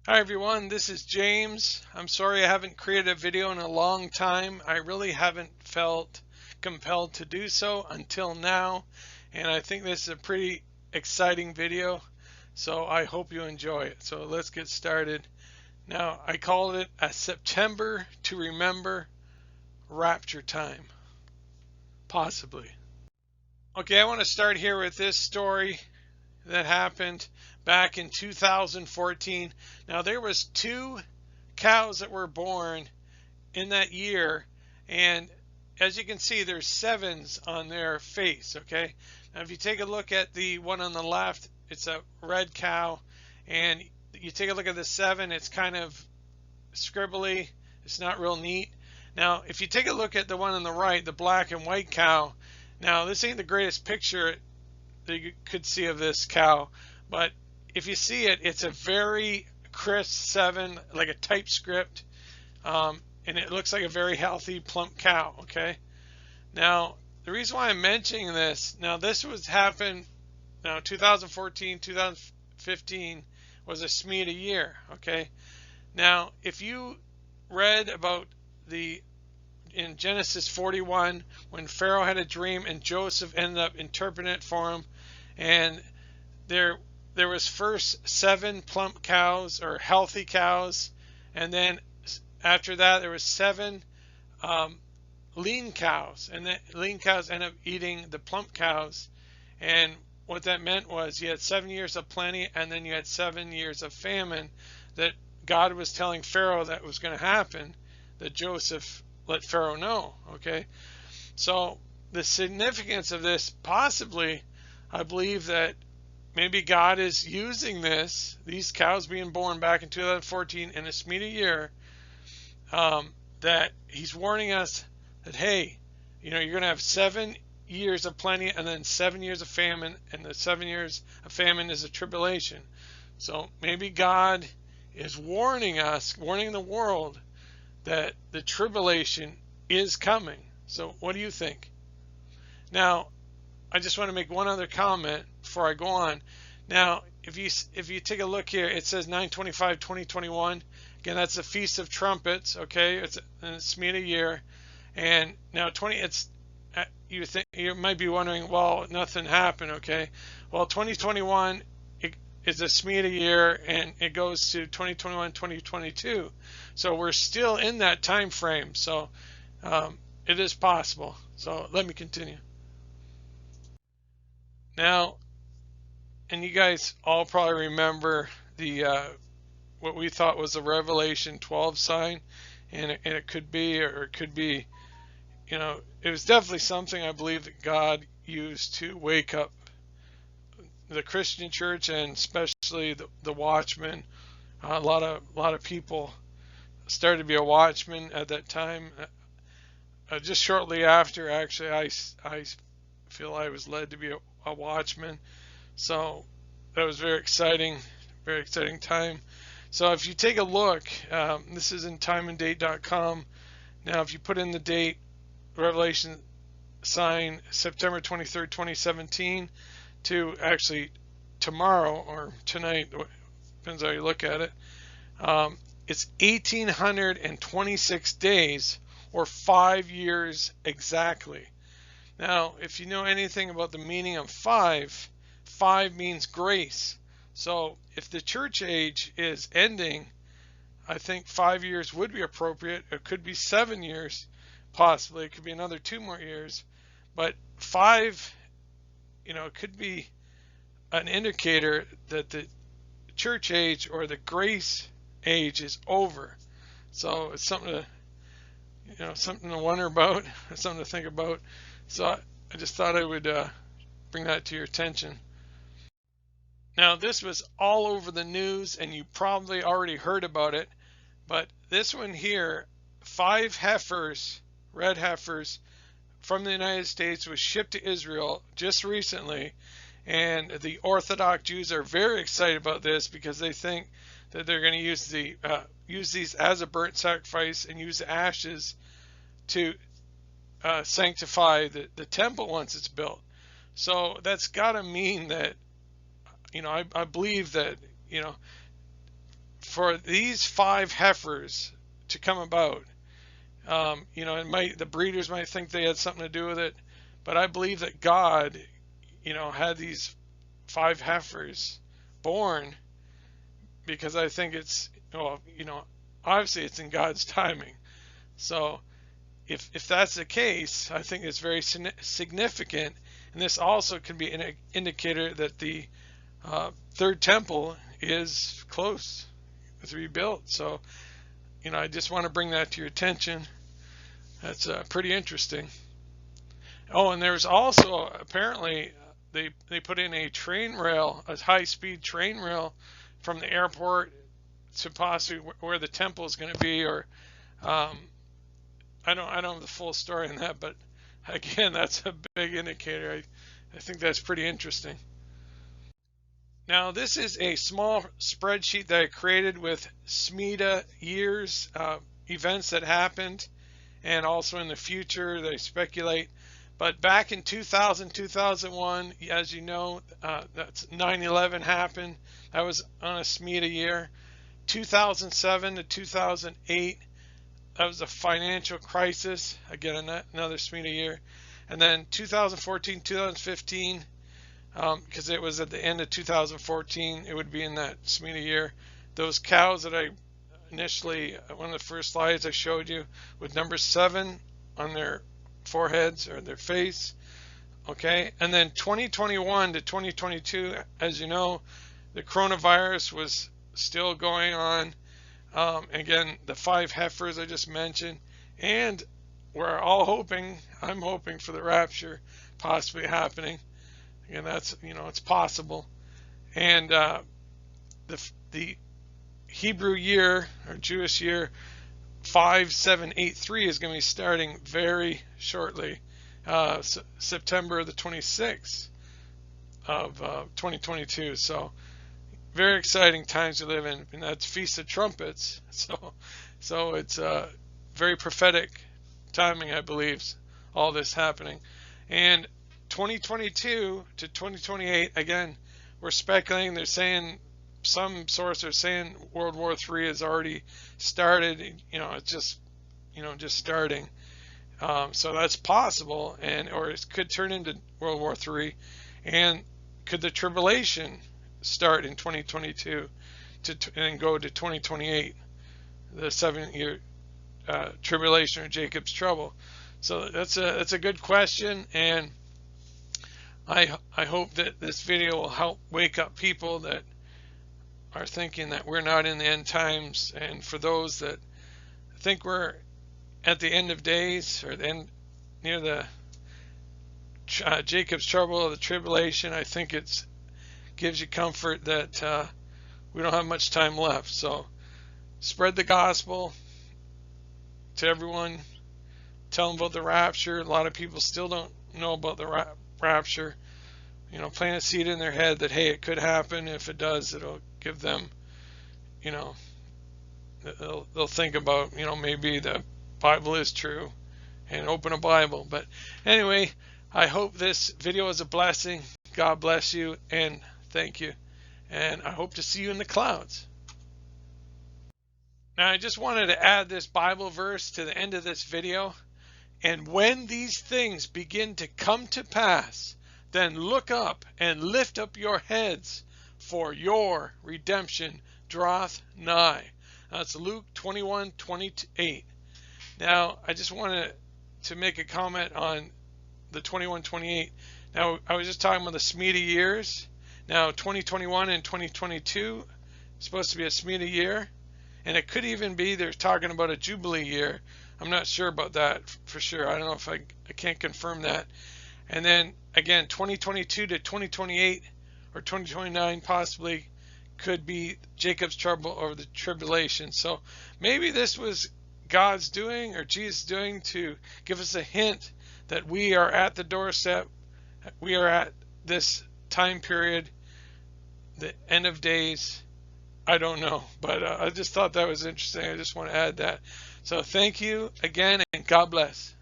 Hi everyone, this is James. I'm sorry I haven't created a video in a long time. I really haven't felt compelled to do so until now, and I think this is a pretty exciting video, so I hope you enjoy it. So let's get started. Now, I called it a September to Remember Rapture Time, possibly. Okay, I want to start here with this story that happened back in 2014. Now there was two cows that were born in that year, and as you can see there's sevens on their face. Okay, now if you take a look at the one on the left, it's a red cow, and you take a look at the seven, it's kind of scribbly, it's not real neat. Now if you take a look at the one on the right, the black and white cow, now this ain't the greatest picture that you could see of this cow, but if you see it, it's a very crisp seven, like a typescript, and it looks like a very healthy, plump cow. Okay. Now, the reason why I'm mentioning this, now this was happened, now 2014, 2015 was a SMETA year. Okay. Now, if you read about the in Genesis 41 when Pharaoh had a dream and Joseph ended up interpreting it for him, and there was first seven plump cows or healthy cows, and then after that there was seven lean cows, and the lean cows end up eating the plump cows. And what that meant was you had 7 years of plenty, and then you had 7 years of famine that God was telling Pharaoh that was going to happen, that Joseph let Pharaoh know. Okay, so the significance of this, possibly, I believe that maybe God is using these cows being born back in 2014 in a SMETA year, that he's warning us that, hey, you're going to have 7 years of plenty and then 7 years of famine, and the 7 years of famine is a tribulation. So maybe God is warning us, warning the world, that the tribulation is coming. So what do you think? Now, I just want to make one other comment before I go on. Now, if you take a look here, it says 9/25/2021. Again, that's the Feast of Trumpets. Okay, it's SMETA year, and now you might be wondering, well, nothing happened. Okay, well, 2021 is a SMETA year, and it goes to 2021-2022. So we're still in that time frame. So it is possible. So let me continue. Now, and you guys all probably remember the what we thought was a Revelation 12 sign, and it could be, or it could be, it was definitely something I believe that God used to wake up the Christian church, and especially the watchmen. A lot of people started to be a watchman at that time. Just shortly after, actually, I feel I was led to be a watchman. So that was very exciting time. So if you take a look, this is in timeanddate.com. Now, if you put in the date, Revelation sign September 23rd, 2017, to actually tomorrow or tonight, depends how you look at it, it's 1,826 days, or 5 years exactly. Now, if you know anything about the meaning of five means grace. So if the church age is ending, I think 5 years would be appropriate. It could be 7 years, possibly. It could be another 2 more years. But five, it could be an indicator that the church age or the grace age is over. So it's something to wonder about, something to think about. So I just thought I would bring that to your attention. Now, this was all over the news, and you probably already heard about it, but this one here, 5 red heifers from the United States, was shipped to Israel just recently, and the Orthodox Jews are very excited about this because they think that they're going to use these as a burnt sacrifice and use the ashes to sanctify the temple once it's built. So that's got to mean that, I believe that, for these 5 heifers to come about, the breeders might think they had something to do with it, but I believe that God, had these 5 heifers born because I think it's, obviously it's in God's timing. So if that's the case, I think it's very significant, and this also can be an indicator that the third temple is close to be built. So, I just want to bring that to your attention. That's pretty interesting. Oh, and there's also apparently they put in a train rail, a high-speed train rail from the airport to possibly where the temple is going to be, or I don't have the full story on that, but again, that's a big indicator. I think that's pretty interesting. Now, this is a small spreadsheet that I created with SMEDA years, events that happened, and also in the future they speculate. But back in 2000, 2001, as you know, that's 9/11 happened. That was on a SMEDA year. 2007 to 2008, that was a financial crisis. Again, another SMEDA year. And then 2014, 2015, because it was at the end of 2014, it would be in that SMEDA year. Those cows that I initially, one of the first slides I showed you, with number 7 on their foreheads or their face. Okay, and then 2021 to 2022, as you know, the coronavirus was still going on. Again, the 5 heifers I just mentioned, and we're all hoping, I'm hoping for the rapture possibly happening. Again, that's, it's possible. And the Hebrew year, or Jewish year, 5783 is going to be starting very shortly, September the 26th of 2022. So very exciting times to live in, and that's Feast of Trumpets. So it's very prophetic timing, I believe, all this happening. And 2022 to 2028, again, we're speculating. They're saying, some sources are saying World War III has already started. It's just starting. So that's possible, or it could turn into World War III. And could the tribulation start in 2022 and go to 2028, the 7-year tribulation, or Jacob's trouble? So that's a good question, and I hope that this video will help wake up people that are thinking that we're not in the end times, and for those that think we're at the end of days, or the end, near the Jacob's trouble or the tribulation, I think it gives you comfort that we don't have much time left. So spread the gospel to everyone. Tell them about the rapture. A lot of people still don't know about the rapture. Plant a seed in their head that, hey, it could happen. If it does, it'll give them, they'll think about, maybe the Bible is true, and open a Bible. But anyway, I hope this video is a blessing. God bless you, and thank you. And I hope to see you in the clouds. Now, I just wanted to add this Bible verse to the end of this video. And when these things begin to come to pass, then look up and lift up your heads, for your redemption draweth nigh. That's Luke 21:28. Now, I just wanted to make a comment on the 21:28. Now, I was just talking about the SMEDA years. Now, 2021 and 2022 is supposed to be a SMEDA year, and it could even be they're talking about a Jubilee year. I'm not sure about that for sure. I don't know if I can't confirm that. And then again, 2022 to 2028 or 2029 possibly could be Jacob's trouble or the tribulation. So maybe this was God's doing, or Jesus doing, to give us a hint that we are at the doorstep. We are at this time period, the end of days. I don't know, but I just thought that was interesting. I just want to add that. So thank you again, and God bless.